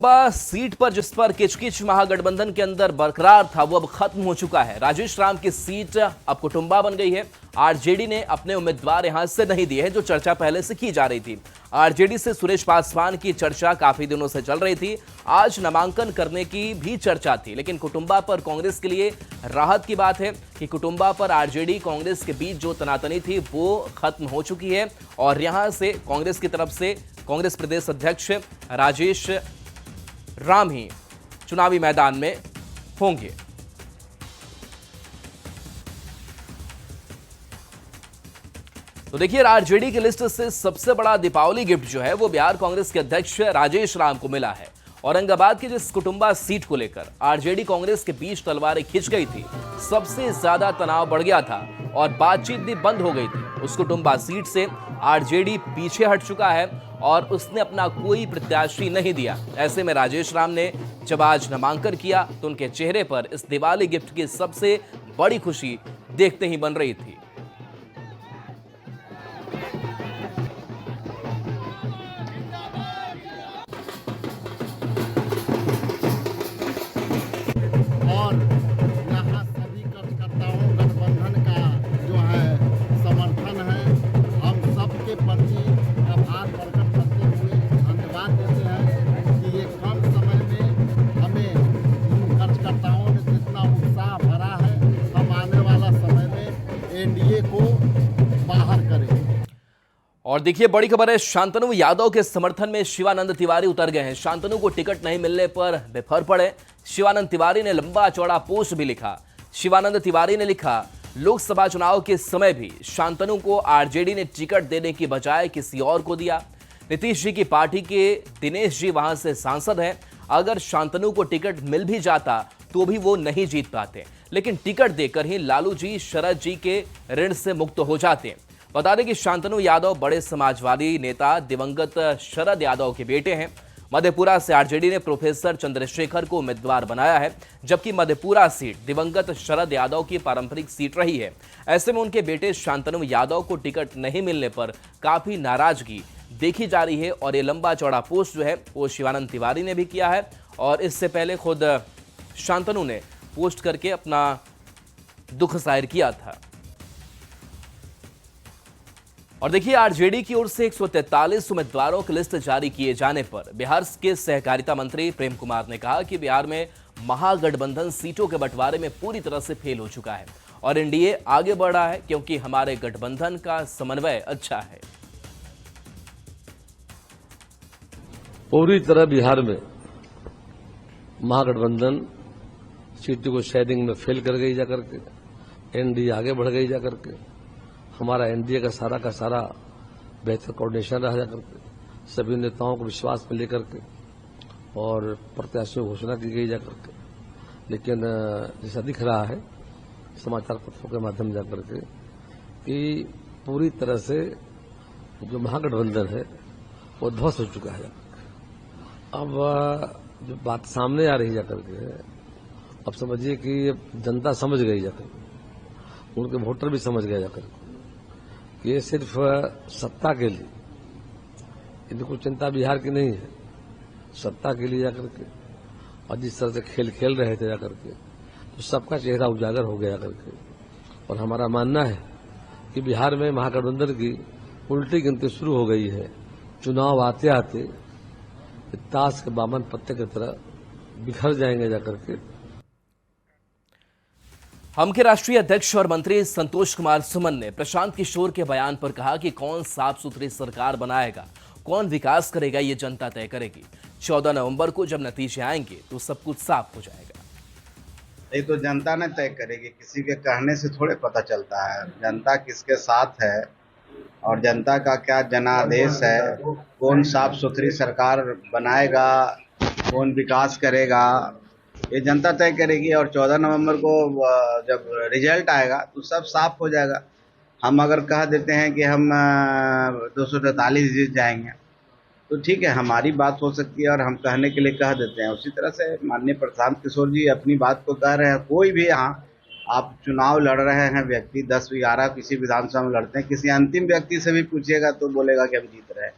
Seat पर जिस पर किचकिच महागठबंधन के अंदर बरकरार था वो अब खत्म हो चुका है। राजेश राम की सीट अब कुटुंबा बन गई है। आरजेडी ने अपने उम्मीदवार यहां से नहीं दिए हैं, जो चर्चा पहले से की जा रही थी। आरजेडी से सुरेश पासवान की चर्चा काफी दिनों से चल रही थी। आज नामांकन करने की भी चर्चा थी, लेकिन कुटुंबा पर कांग्रेस के लिए राहत की बात है कि कुटुंबा पर आरजेडी कांग्रेस के बीच जो तनातनी थी वो खत्म हो चुकी है और यहां से कांग्रेस की तरफ से कांग्रेस प्रदेश अध्यक्ष राजेश राम ही चुनावी मैदान में होंगे। तो देखिए, आरजेडी की लिस्ट से सबसे बड़ा दीपावली गिफ्ट जो है वो बिहार कांग्रेस के अध्यक्ष राजेश राम को मिला है। औरंगाबाद की जिस कुटुंबा सीट को लेकर आरजेडी कांग्रेस के बीच तलवारें खिंच गई थी, सबसे ज्यादा तनाव बढ़ गया था और बातचीत भी बंद हो गई थी। उस कुटुंबा सीट से आरजेडी पीछे हट चुका है और उसने अपना कोई प्रत्याशी नहीं दिया। ऐसे में राजेश राम ने जब आज नामांकन किया तो उनके चेहरे पर इस दिवाली गिफ्ट की सबसे बड़ी खुशी देखते ही बन रही थी। और यहाँ सभी कार्यकर्ताओं गठबंधन का जो है समर्थन है, हम सबके प्रति आभार प्रकट करते हुए धन्यवाद देते हैं कि ये कम समय में हमें इन कार्यकर्ताओं ने जितना उत्साह भरा है, हम आने वाला समय में एनडीए को बाहर करें। और देखिए, बड़ी खबर है, शांतनु यादव के समर्थन में शिवानंद तिवारी उतर गए हैं। शांतनु को टिकट नहीं मिलने पर बेफर पड़े। शिवानंद तिवारी ने लंबा चौड़ा पोस्ट भी लिखा। शिवानंद तिवारी ने लिखा, लोकसभा चुनाव के समय भी शांतनु को आरजेडी ने टिकट देने की बजाय किसी और को दिया। नीतीश जी की पार्टी के दिनेश जी वहां से सांसद हैं। अगर शांतनु को टिकट मिल भी जाता तो भी वो नहीं जीत पाते, लेकिन टिकट देकर ही लालू जी शरद जी के ऋण से मुक्त हो जाते। बता दें कि शांतनु यादव बड़े समाजवादी नेता दिवंगत शरद यादव के बेटे हैं। मधेपुरा से आरजेडी ने प्रोफेसर चंद्रशेखर को उम्मीदवार बनाया है, जबकि मधेपुरा सीट दिवंगत शरद यादव की पारंपरिक सीट रही है। ऐसे में उनके बेटे शांतनु यादव को टिकट नहीं मिलने पर काफी नाराजगी देखी जा रही है और ये लंबा चौड़ा पोस्ट जो है वो शिवानंद तिवारी ने भी किया है और इससे पहले खुद शांतनु ने पोस्ट करके अपना दुख जाहिर किया था। और देखिए, आरजेडी की ओर से 143 उम्मीदवारों की लिस्ट जारी किए जाने पर बिहार के सहकारिता मंत्री प्रेम कुमार ने कहा कि बिहार में महागठबंधन सीटों के बंटवारे में पूरी तरह से फेल हो चुका है और एनडीए आगे बढ़ रहा है क्योंकि हमारे गठबंधन का समन्वय अच्छा है। पूरी तरह बिहार में महागठबंधन सीटों को शेयरिंग में फेल कर गई जाकर के, एनडीए आगे बढ़ गई जाकर के, हमारा एनडीए का सारा बेहतर कोऑर्डिनेशन रहा जाकर के, सभी नेताओं को विश्वास में लेकर के और प्रत्याशियों की घोषणा की गई जाकर के। लेकिन जैसा दिख रहा है समाचार पत्रों के माध्यम जाकर के कि पूरी तरह से जो महागठबंधन है वो ध्वस्त हो चुका है। अब जो बात सामने आ रही जाकर के, अब समझिए कि जनता समझ गई जाकर के, उनके वोटर भी समझ गए जाकर के, ये सिर्फ सत्ता के लिए, इनकी कोई चिंता बिहार की नहीं है। सत्ता के लिए जाकर के और जिस तरह से खेल रहे थे जाकर के, तो सबका चेहरा उजागर हो गया जाकर के। और हमारा मानना है कि बिहार में महागठबंधन की उल्टी गिनती शुरू हो गई है। चुनाव आते आते ताश के बामन पत्ते की तरह बिखर जाएंगे जाकर के। हम के राष्ट्रीय अध्यक्ष और मंत्री संतोष कुमार सुमन ने प्रशांत किशोर के बयान पर कहा कि कौन साफ सुथरी सरकार बनाएगा, कौन विकास करेगा, ये जनता तय करेगी। 14 नवंबर को जब नतीजे आएंगे तो सब कुछ साफ हो जाएगा। ये तो जनता ने तय करेगी, किसी के कहने से थोड़े पता चलता है जनता किसके साथ है और जनता का क्या जनादेश है। कौन साफ सुथरी सरकार बनाएगा, कौन विकास करेगा, ये जनता तय करेगी। और 14 नवंबर को जब रिजल्ट आएगा तो सब साफ हो जाएगा। हम अगर कह देते हैं कि हम 243 जीत जाएंगे तो ठीक है, हमारी बात हो सकती है और हम कहने के लिए कह देते हैं। उसी तरह से माननीय प्रशांत किशोर जी अपनी बात को कह रहे हैं। कोई भी यहाँ आप चुनाव लड़ रहे हैं, व्यक्ति 10-11 किसी विधानसभा में लड़ते हैं, किसी अंतिम व्यक्ति से भी पूछिएगा तो बोलेगा कि हम जीत रहे हैं।